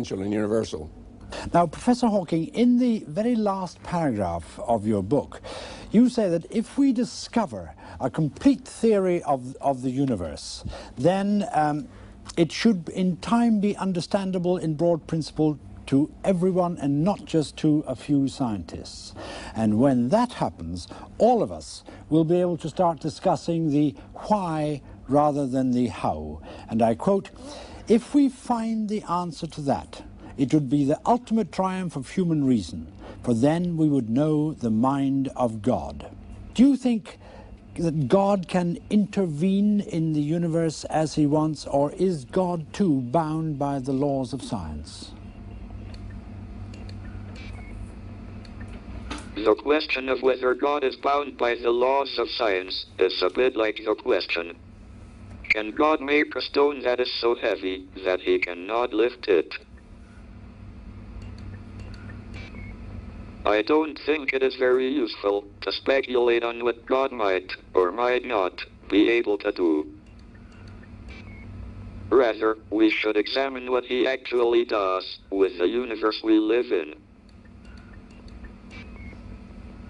essential and universal. Now, Professor Hawking, in the very last paragraph of your book, you say that if we discover a complete theory of the universe, then it should in time be understandable in broad principle to everyone and not just to a few scientists. And when that happens, all of us will be able to start discussing the why rather than the how. And I quote, "If we find the answer to that, it would be the ultimate triumph of human reason, for then we would know the mind of God." Do you think that God can intervene in the universe as he wants, or is God too bound by the laws of science? The question of whether God is bound by the laws of science is a bit like the question, can God make a stone that is so heavy that he cannot lift it? I don't think it is very useful to speculate on what God might or might not be able to do. Rather, we should examine what he actually does with the universe we live in.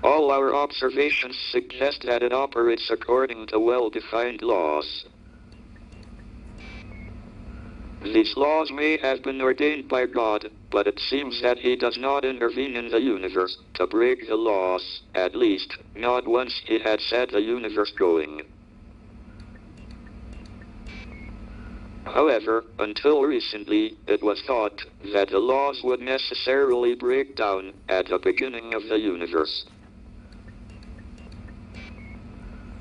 All our observations suggest that it operates according to well-defined laws. These laws may have been ordained by God, but it seems that he does not intervene in the universe to break the laws, at least not once he had set the universe going. However, until recently, it was thought that the laws would necessarily break down at the beginning of the universe.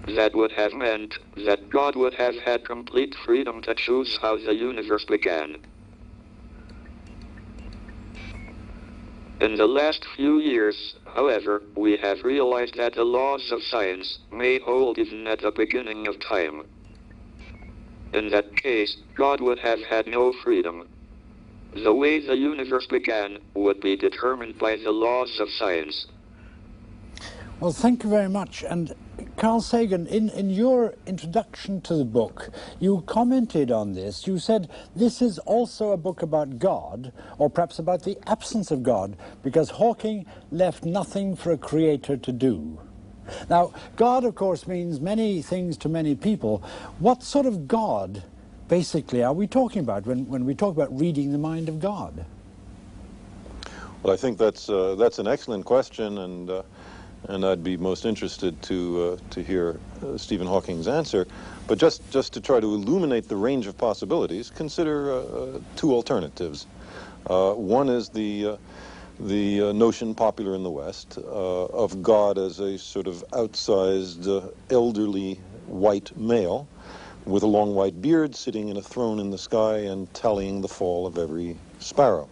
That would have meant that God would have had complete freedom to choose how the universe began. In the last few years, however, we have realized that the laws of science may hold even at the beginning of time. In that case, God would have had no freedom. The way the universe began would be determined by the laws of science. Well, thank you very much. And Carl Sagan, in your introduction to the book, you commented on this. You said this is also a book about God, or perhaps about the absence of God, because Hawking left nothing for a creator to do. Now, God, of course, means many things to many people. What sort of God, basically, are we talking about when we talk about reading the mind of God? Well, I think that's an excellent question, and I'd be most interested to hear Stephen Hawking's answer. But just to try to illuminate the range of possibilities, consider two alternatives. One is the notion popular in the West of God as a sort of outsized, elderly white male with a long white beard sitting in a throne in the sky and tallying the fall of every sparrow.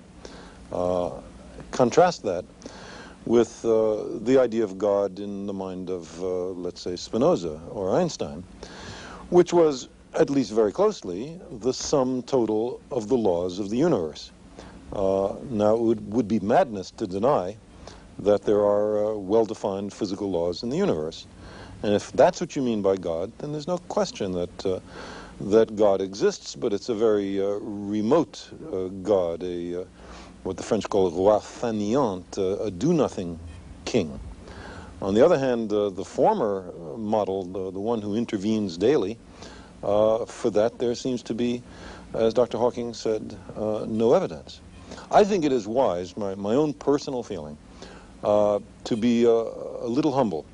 Contrast that with the idea of God in the mind of, let's say, Spinoza or Einstein, which was, at least very closely, the sum total of the laws of the universe. Now, it would be madness to deny that there are well-defined physical laws in the universe. And if that's what you mean by God, then there's no question that God exists, but it's a very remote God, what the French call roi fainéant, a do-nothing king. On the other hand, the former model, the one who intervenes daily, for that there seems to be, as Dr. Hawking said, no evidence. I think it is wise, my own personal feeling, to be a little humble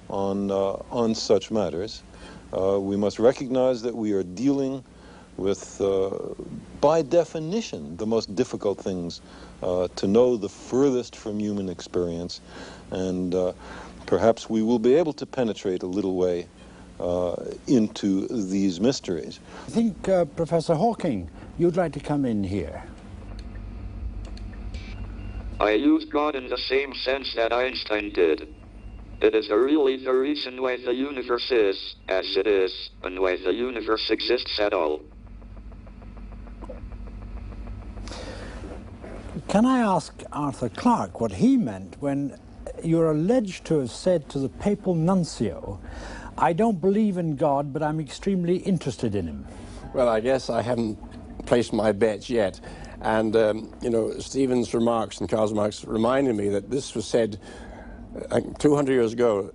on such matters. We must recognize that we are dealing with, by definition, the most difficult things to know, the furthest from human experience, and perhaps we will be able to penetrate a little way into these mysteries. I think, Professor Hawking, you'd like to come in here. I use God in the same sense that Einstein did. It is really the reason why the universe is as it is, and why the universe exists at all. Can I ask Arthur Clarke what he meant when you're alleged to have said to the papal nuncio, "I don't believe in God, but I'm extremely interested in him"? Well, I guess I haven't placed my bets yet. And, you know, Stephen's remarks and Karl's remarks reminded me that this was said 200 years ago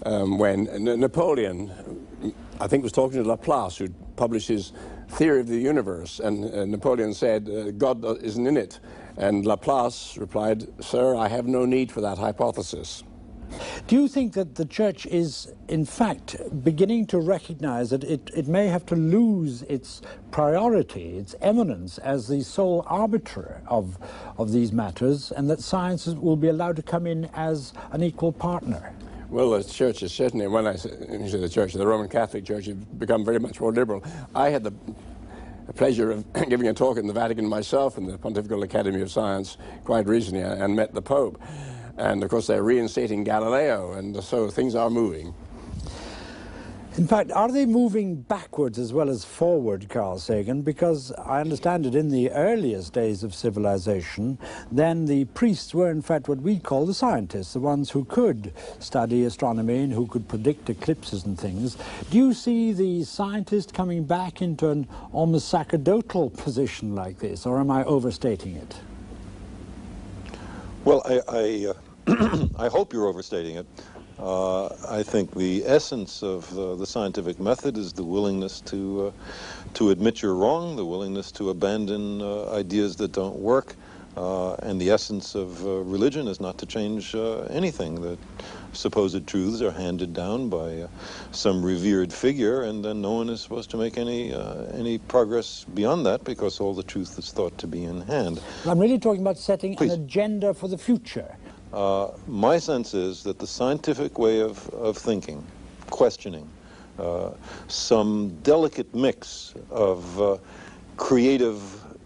when Napoleon, I think, was talking to Laplace, who published his theory of the universe, and Napoleon said, God isn't in it. And Laplace replied, "Sir, I have no need for that hypothesis." Do you think that the Church is, in fact, beginning to recognize that it may have to lose its priority, its eminence as the sole arbiter of these matters, and that science will be allowed to come in as an equal partner? Well, the Church is certainly, when I say the Church, the Roman Catholic Church has become very much more liberal. I had the pleasure of giving a talk in the Vatican myself in the Pontifical Academy of Science quite recently and met the Pope. And of course they're reinstating Galileo, and so things are moving. In fact, are they moving backwards as well as forward, Carl Sagan? Because I understand it in the earliest days of civilization, then the priests were in fact what we call the scientists, the ones who could study astronomy and who could predict eclipses and things. Do you see the scientist coming back into an almost sacerdotal position like this, or am I overstating it? Well, I hope you're overstating it. I think the essence of the scientific method is the willingness to admit you're wrong, the willingness to abandon ideas that don't work, and the essence of religion is not to change anything. That supposed truths are handed down by some revered figure, and then no one is supposed to make any progress beyond that because all the truth is thought to be in hand. I'm really talking about setting an agenda for the future. My sense is that the scientific way of thinking, questioning, some delicate mix of creative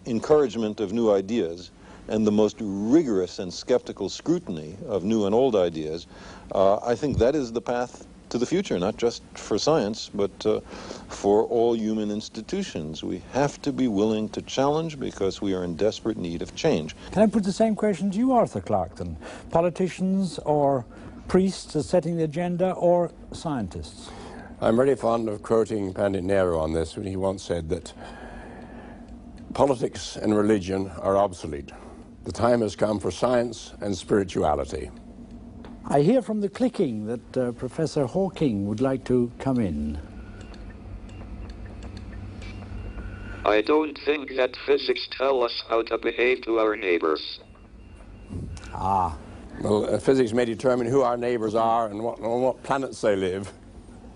encouragement of new ideas and the most rigorous and skeptical scrutiny of new and old ideas, I think that is the path to the future, not just for science, but for all human institutions. We have to be willing to challenge because we are in desperate need of change. Can I put the same question to you, Arthur Clarke, then? Politicians or priests are setting the agenda, or scientists? I'm very fond of quoting Pandit Nehru on this, when he once said that politics and religion are obsolete. The time has come for science and spirituality. I hear from the clicking that Professor Hawking would like to come in. I don't think that physics tell us how to behave to our neighbors. Ah. Well, physics may determine who our neighbors are and on what planets they live.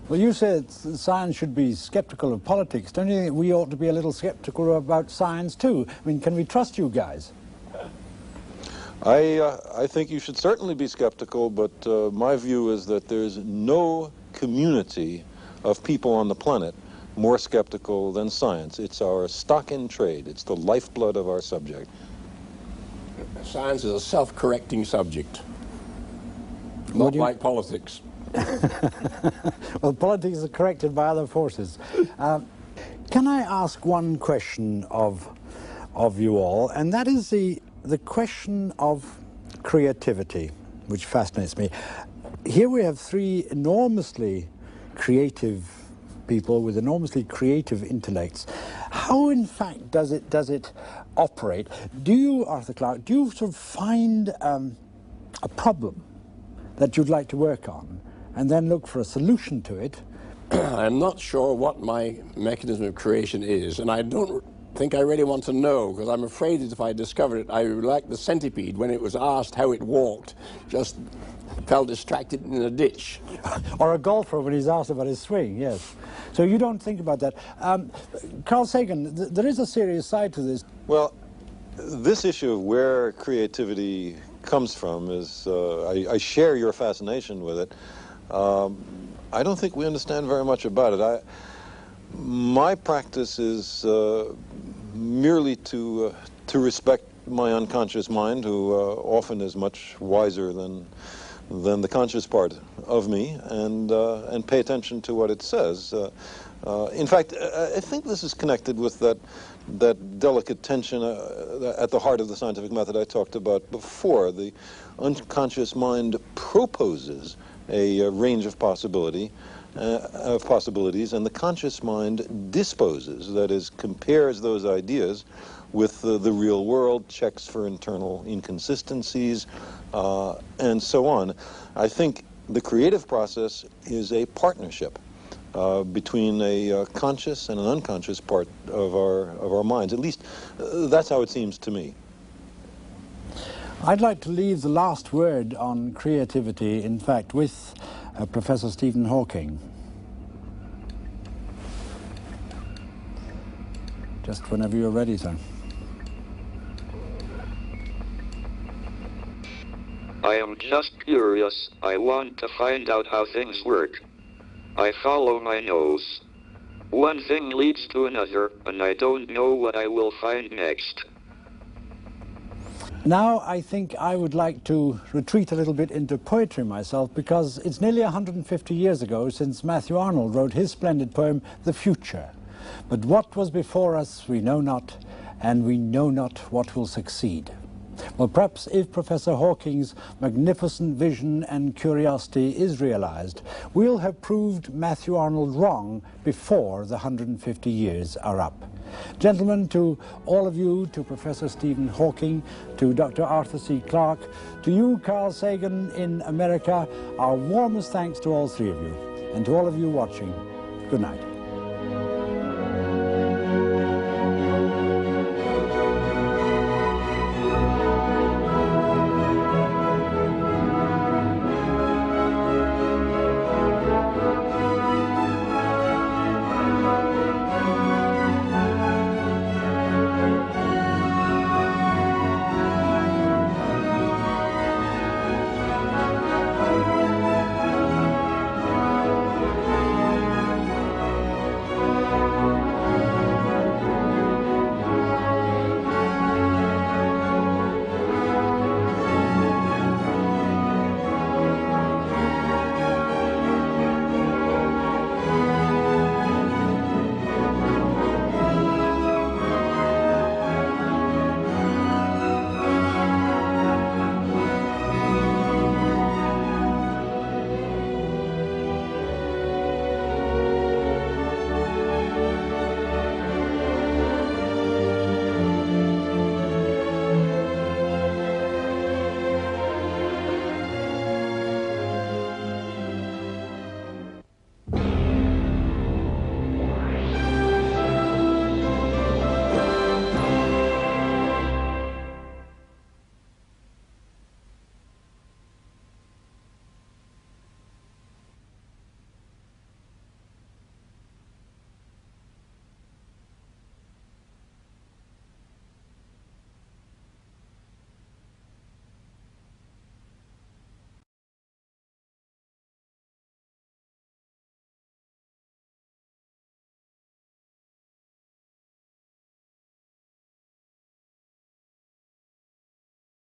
Well, you said science should be skeptical of politics. Don't you think we ought to be a little skeptical about science too? I mean, can we trust you guys? I think you should certainly be skeptical, but my view is that there's no community of people on the planet more skeptical than science. It's our stock in trade. It's the lifeblood of our subject. Science is a self-correcting subject, not like politics. Well, politics is corrected by other forces. Can I ask one question of you all, and that is the question of creativity, which fascinates me. Here we have three enormously creative people with enormously creative intellects. How, in fact, does it operate? Do you, Arthur Clarke, do you sort of find a problem that you'd like to work on and then look for a solution to it? I'm not sure what my mechanism of creation is, and I don't think I really want to know, because I'm afraid that if I discovered it, I would, like the centipede, when it was asked how it walked, just fell distracted in a ditch. Or a golfer when he's asked about his swing, yes. So you don't think about that. Carl Sagan, there is a serious side to this. Well, this issue of where creativity comes from is, I share your fascination with it. I don't think we understand very much about it. My practice is merely to respect my unconscious mind, who often is much wiser than the conscious part of me, and pay attention to what it says. In fact, I think this is connected with that delicate tension at the heart of the scientific method I talked about before. The unconscious mind proposes a range of possibilities, and the conscious mind disposes, that is, compares those ideas with the real world, checks for internal inconsistencies, and so on. I think the creative process is a partnership between a conscious and an unconscious part of our minds. At least that's how it seems to me. I'd like to leave the last word on creativity, in fact, with Professor Stephen Hawking. Just whenever you're ready, sir. I am just curious. I want to find out how things work. I follow my nose. One thing leads to another, and I don't know what I will find next. Now I think I would like to retreat a little bit into poetry myself, because it's nearly 150 years ago since Matthew Arnold wrote his splendid poem, The Future. But what was before us we know not, and we know not what will succeed. Well, perhaps if Professor Hawking's magnificent vision and curiosity is realized, we'll have proved Matthew Arnold wrong before the 150 years are up. Gentlemen, to all of you, to Professor Stephen Hawking, to Dr. Arthur C. Clarke, to you, Carl Sagan in America, our warmest thanks to all three of you. And to all of you watching, good night.